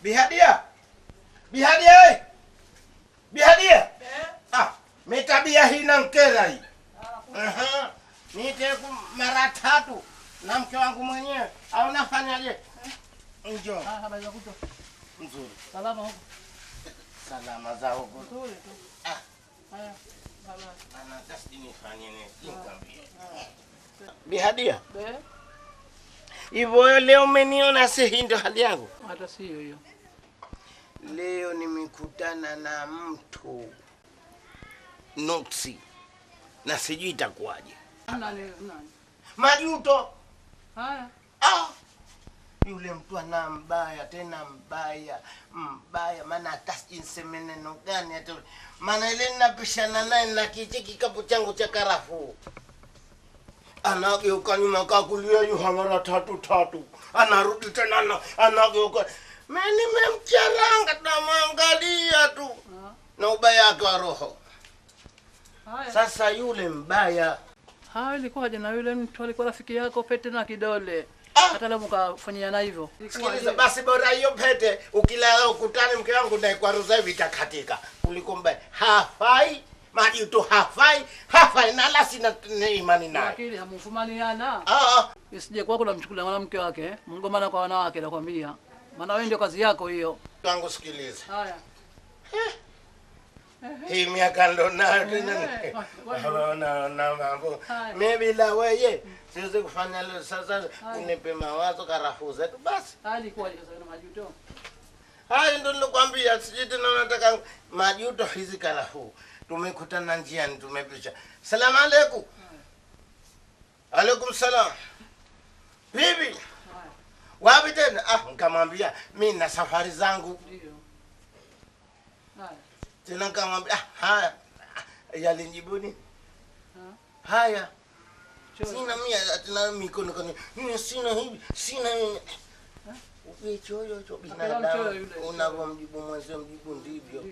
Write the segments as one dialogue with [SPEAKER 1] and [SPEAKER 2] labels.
[SPEAKER 1] Bihadia. Bihadia. Bihadia. Metabia hii na mkera hii. Nite mara 3 na mke wangu mwenyewe. Au nafanyaje? Njoo.
[SPEAKER 2] Habari za kuto.
[SPEAKER 1] Nzuri.
[SPEAKER 2] Salama huko.
[SPEAKER 1] Salama za huko.
[SPEAKER 2] Nzuri tu. Haya. Baba.
[SPEAKER 1] Ana just nifanye nini? Nikwambie. Bihadia. Hivyo leo umeniona si ndio hali yangu?
[SPEAKER 2] Hata sio hiyo.
[SPEAKER 1] Leo nimekutana na mtu Noksi. Na sijui itakuwaje.
[SPEAKER 2] Nani?
[SPEAKER 1] Majuto.
[SPEAKER 2] Haya.
[SPEAKER 1] Yule mtu ana mbaya tena mbaya maana hata niseme neno gani hata maana ile ninapishana naye na kikapu changu cha karafuu. Anageuka nyuma kakulia yuha mara 3 anarudi tena anageuka. Mimi nimemcharanga namwangalia tu na ubaya wake wa roho.
[SPEAKER 2] Haya.
[SPEAKER 1] Sasa yule mbaya
[SPEAKER 2] Ilikuwaje na yule mtu alikuwa rafiki yako pete na kidole? Hata leo mkafanyia na hivyo.
[SPEAKER 1] Sikiliza basi bora hiyo pete ukilala ukutane mke wangu na kwa ruza hivi itakatika. Kuliko mbaya. Hafai, Majuto hafai na la sina imani naye.
[SPEAKER 2] Lakini hamfumaniana. Isije kwa kuna mchukulia mwanamke wake, mngomana kwa wanawake nakwambia. Maana wewe ndio kazi yako hiyo.
[SPEAKER 1] Tangu sikiliza.
[SPEAKER 2] Haya.
[SPEAKER 1] Hii miaka ndo nayo tena. Na mambo. Maybe la wewe siwezi kufanya leo sasa unipe mawazo karafuu zetu basi.
[SPEAKER 2] Ilikuwaje sasa na Majuto?
[SPEAKER 1] Ndio nilikwambia sije tena nataka Majuto hizi karafuu. Tumekutana njiani tumepisha. Salamu alaykum. Alaykum salam. Bibi. Wapi tena? Nikamwambia mimi na safari zangu.
[SPEAKER 2] Ndio.
[SPEAKER 1] Tena nikamwambia haya. Yalinjibuni. Haya. Sina mimi tena mikono kani. Mimi sina hivi, sina ukichoyo binadamu unavomjibu mwanzo mjibu ndivyo.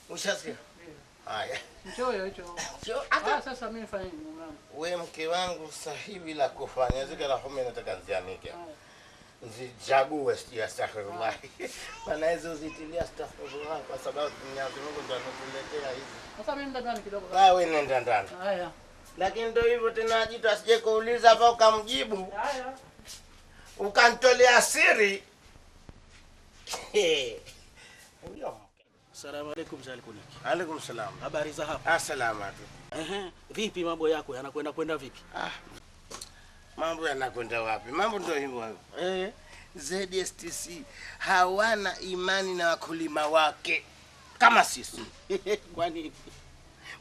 [SPEAKER 1] Ushasikia? Haya.
[SPEAKER 2] Mchoyo hicho. Sasa mimi nifanye nini mwanangu?
[SPEAKER 1] Wewe mke wangu sasa hivi la kufanya zile la home nataka nzianike. Nzijague sio astaghfirullah. Bana hizo zitilia astaghfirullah kwa sababu Mwenyezi Mungu ndo anatuletea hizi.
[SPEAKER 2] Sasa mimi ndani kidogo.
[SPEAKER 1] Wewe nenda ndani.
[SPEAKER 2] Haya.
[SPEAKER 1] Lakini ndio hivyo tena Jitu asije kuuliza hapa ukamjibu.
[SPEAKER 2] Haya.
[SPEAKER 1] Ukantolea siri.
[SPEAKER 3] Asalamu alaykum Zalikuniki.
[SPEAKER 1] Alaykum salam.
[SPEAKER 3] Habari za hapa?
[SPEAKER 1] Salama tu.
[SPEAKER 3] Vipi mambo yako yanakwenda vipi?
[SPEAKER 1] Mambo yanakwenda wapi? Mambo ndio hivyo. ZSTC hawana imani na wakulima wake kama sisi.
[SPEAKER 3] Kwani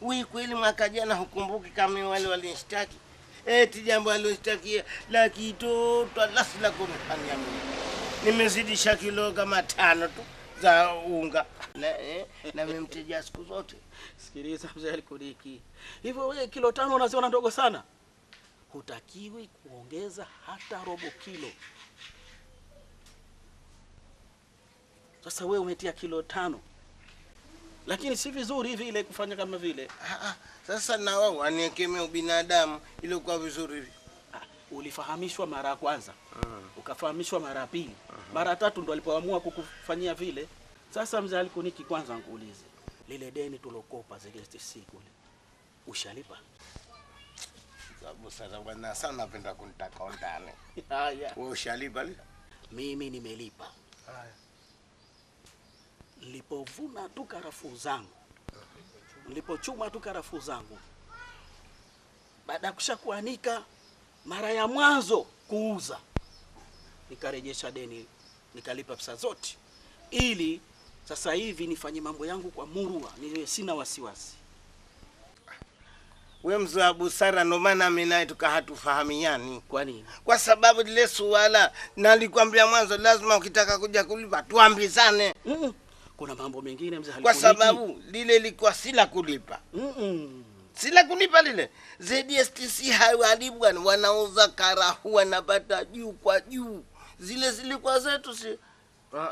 [SPEAKER 1] wewe kweli mwaka jana hukumbuki kama wale walinishtaki? Eti jambo aliloshtaki la kitoto la kunifanyia mimi. Nimezidisha kilo kama 5 tu za unga. Na mimi mteja siku zote.
[SPEAKER 3] Sikiliza mzee Alikuniki. Hivyo wewe kilo 5 unaziona ndogo sana? Hutakiwi kuongeza hata robo kilo. Sasa wewe umetia kilo 5. Lakini si vizuri hivi ile kufanya kama vile.
[SPEAKER 1] Sasa na wao waniekemea ubinadamu ile kwa vizuri hivi.
[SPEAKER 3] Ulifahamishwa mara ya kwanza. Ukafahamishwa mara ya pili. Mara 3 ndo alipoamua kukufanyia vile. Sasa mzee Alikuniki kwanza nikuulize. Lile deni tulokopa ZSTC kule. Ushalipa?
[SPEAKER 1] Sababu sasa bwana sana napenda kunitaka ndani.
[SPEAKER 3] Haya.
[SPEAKER 1] Wewe ushalipa lile?
[SPEAKER 3] Mimi nimelipa.
[SPEAKER 1] Haya.
[SPEAKER 3] Nilipovuna tu karafuu zangu. Nilipochuma tu karafuu zangu. Baada ya kushakuanika mara ya mwanzo kuuza. Nikarejesha deni, nikalipa pesa zote. Ili sasa hivi nifanye mambo yangu kwa murua, niwe sina wasiwasi.
[SPEAKER 1] Wewe mzee wa busara ndo maana mimi naye tukahatufahamiyani.
[SPEAKER 3] Kwa nini?
[SPEAKER 1] Kwa sababu lile suala nalikwambia mwanzo lazima ukitaka kuja kulipa tuambizane.
[SPEAKER 3] Kuna mambo mengine mzee Alikuniki.
[SPEAKER 1] Kwa sababu lile lilikuwa sila kulipa. Sila kulipa lile. ZSTC hawalibu bwana, wanauza karafuu wanapata juu kwa juu. Zile zilikuwa zetu si.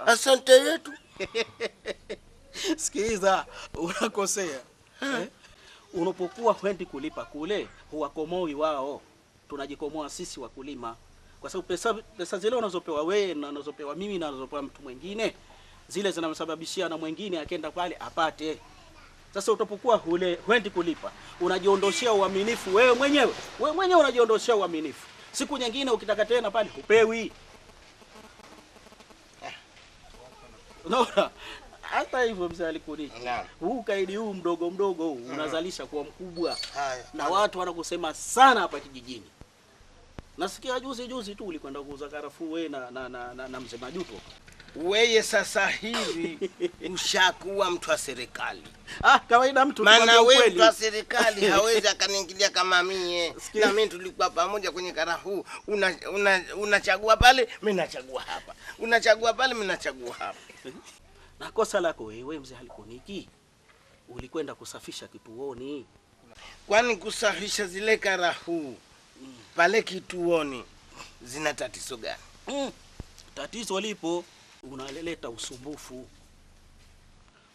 [SPEAKER 1] Asante yetu.
[SPEAKER 3] Sikiza, unakosea. Unapokuwa huendi kulipa kule, huwakomoi wao. Tunajikomoa sisi wakulima. Kwa sababu pesa zile unazopewa wewe na unazopewa mimi na unazopewa mtu mwingine, zile zinamsababishia na mwingine akenda pale apate. Sasa utapokuwa huendi kulipa, unajiondoshia uaminifu wewe mwenyewe. Wewe mwenyewe unajiondoshia uaminifu. Siku nyingine ukitaka tena pale hupewi. Unaona? Hata hivyo mzee Alikuniki. Huu kaidi huu mdogo huu unazalisha kuwa mkubwa. Na watu wanakusema sana hapa kijijini. Nasikia juzi tu ulikwenda kuuza karafuu wewe na mzee Majuto.
[SPEAKER 1] Wewe sasa hivi ushakuwa mtu wa serikali.
[SPEAKER 3] Kawaida mtu
[SPEAKER 1] maana wewe mtu wa serikali hawezi akaniingilia kama mimi. Na mimi tulikuwa pamoja kwenye karafuu. Unachagua pale, mimi nachagua hapa. Unachagua pale, mimi nachagua hapa.
[SPEAKER 3] Na kosa lako wewe mzee Alikuniki, ulikwenda kusafisha kituoni.
[SPEAKER 1] Kwani kusafisha zile karafuu pale kituoni zina tatizo gani?
[SPEAKER 3] Tatizo lipo, unaleta usumbufu.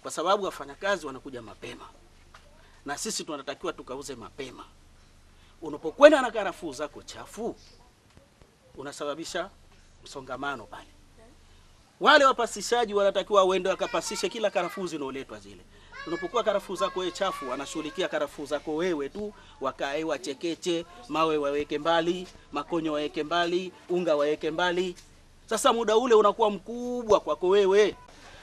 [SPEAKER 3] Kwa sababu wafanyakazi wanakuja mapema. Na sisi tunatakiwa tukauze mapema. Unapokwenda na karafuu zako chafu, unasababisha msongamano pale. Wale wapasishaji wanatakiwa waende wakapasishe kila karafuu zinaoletwa zile. Unapokuwa karafuu zako wewe chafu, wanashughulikia karafuu zako wewe tu, wakae wachekeche, mawe waweke mbali, makonyo waweke mbali, unga waweke mbali. Sasa muda ule unakuwa mkubwa kwako wewe.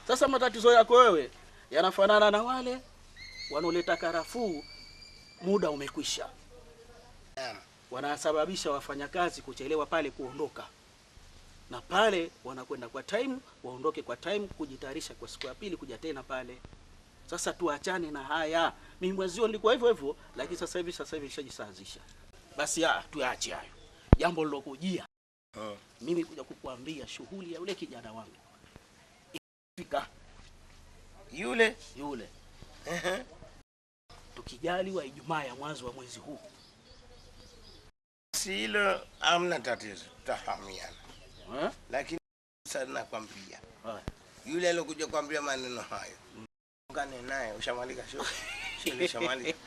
[SPEAKER 3] Sasa matatizo yako wewe yanafanana na wale wanaoleta karafuu, muda umekwisha. Wanasababisha wafanyakazi kuchelewa pale kuondoka. Na pale wanakwenda kwa time, waondoke kwa time kujitayarisha kwa siku ya pili kuja tena pale. Sasa tuachane na haya. Mimi mwezio nilikuwa hivyo, lakini sasa hivi nishajisazisha. Basi tuache hayo. Jambo lilokujia. Mimi kuja kukuambia shughuli ya yule kijana wangu. Fika.
[SPEAKER 1] Yule.
[SPEAKER 3] Tukijaliwa Ijumaa ya mwanzo wa mwezi huu.
[SPEAKER 1] Si hilo hamna tatizo, tutafahamiana. Lakini sasa nakwambia. Yule aliyokuja kuambia maneno hayo. Ungane naye, ushamaliza shughuli. Ushamaliza.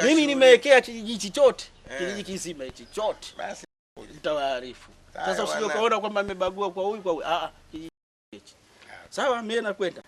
[SPEAKER 3] Mimi nimewekea kijiji chote. Kijiji kizima hichi chote. Basi nitawaarifu. Sasa usije kaona kwamba amebagua kwa huyu kwa huyu. Kijiji hichi. Sawa, mimi nakwenda.